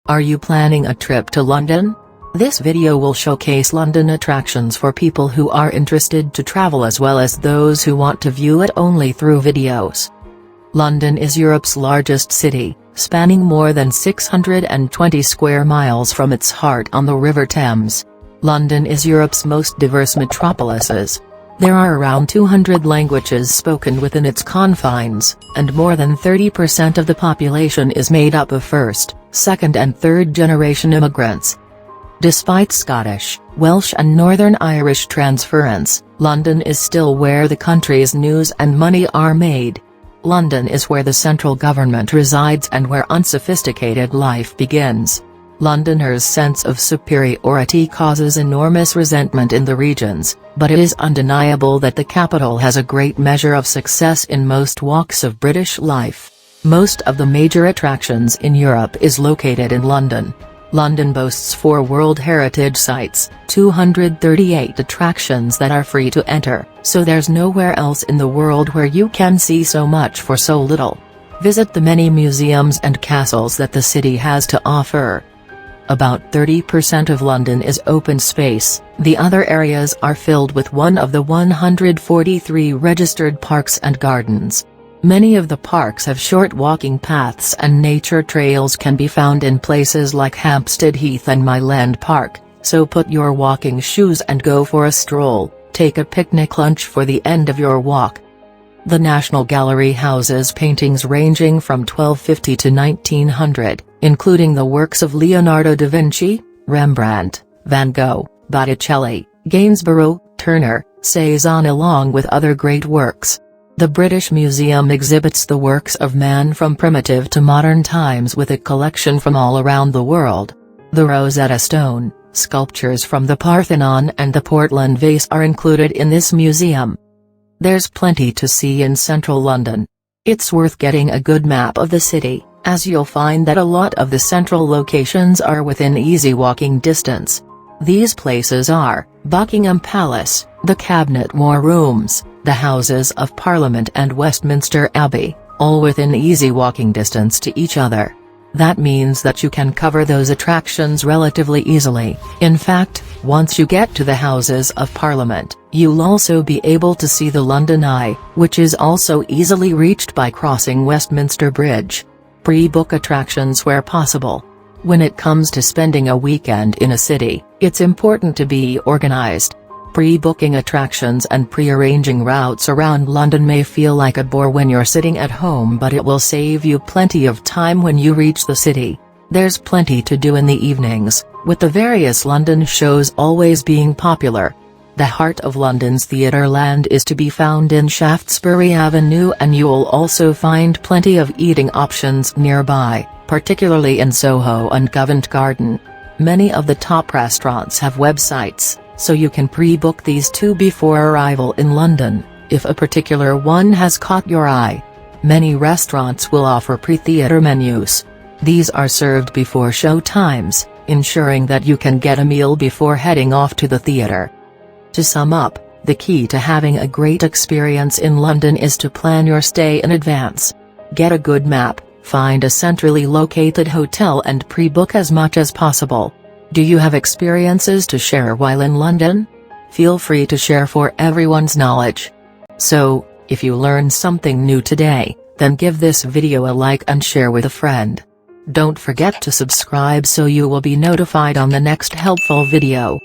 Are you planning a trip to London? This video will showcase London attractions for people who are interested to travel as well as those who want to view it only through videos. London is Europe's largest city, spanning more than 620 square miles from its heart on the River Thames. London is Europe's most diverse metropolises. There are around 200 languages spoken within its confines, and more than 30% of the population is made up of first, second and third generation immigrants. Despite Scottish, Welsh and Northern Irish transference, London is still where the country's news and money are made. London is where the central government resides and where unsophisticated life begins. Londoners' sense of superiority causes enormous resentment in the regions, but it is undeniable that the capital has a great measure of success in most walks of British life. Most of the major attractions in Europe is located in London. London boasts 4 World Heritage Sites, 238 attractions that are free to enter, so there's nowhere else in the world where you can see so much for so little. Visit the many museums and castles that the city has to offer. About 30% of London is open space, the other areas are filled with one of the 143 registered parks and gardens. Many of the parks have short walking paths and nature trails can be found in places like Hampstead Heath and Myland Park, so put your walking shoes and go for a stroll, take a picnic lunch for the end of your walk. The National Gallery houses paintings ranging from 1250 to 1900, including the works of Leonardo da Vinci, Rembrandt, Van Gogh, Botticelli, Gainsborough, Turner, Cézanne along with other great works. The British Museum exhibits the works of man from primitive to modern times with a collection from all around the world. The Rosetta Stone, sculptures from the Parthenon and the Portland vase are included in this museum. There's plenty to see in central London. It's worth getting a good map of the city, as you'll find that a lot of the central locations are within easy walking distance. These places are Buckingham Palace, the Cabinet War Rooms, the Houses of Parliament and Westminster Abbey, all within easy walking distance to each other. That means that you can cover those attractions relatively easily. In fact, once you get to the Houses of Parliament, you'll also be able to see the London Eye, which is also easily reached by crossing Westminster Bridge. Pre-book attractions where possible. When it comes to spending a weekend in a city, it's important to be organized. Pre-booking attractions and pre-arranging routes around London may feel like a bore when you're sitting at home, but it will save you plenty of time when you reach the city. There's plenty to do in the evenings, with the various London shows always being popular. The heart of London's Theatreland is to be found in Shaftesbury Avenue, and you'll also find plenty of eating options nearby, particularly in Soho and Covent Garden. Many of the top restaurants have websites, so you can pre-book these too before arrival in London, if a particular one has caught your eye. Many restaurants will offer pre-theatre menus. These are served before show times, ensuring that you can get a meal before heading off to the theatre. To sum up, the key to having a great experience in London is to plan your stay in advance. Get a good map, find a centrally located hotel and pre-book as much as possible. Do you have experiences to share while in London? Feel free to share for everyone's knowledge. So, if you learned something new today, then give this video a like and share with a friend. Don't forget to subscribe so you will be notified on the next helpful video.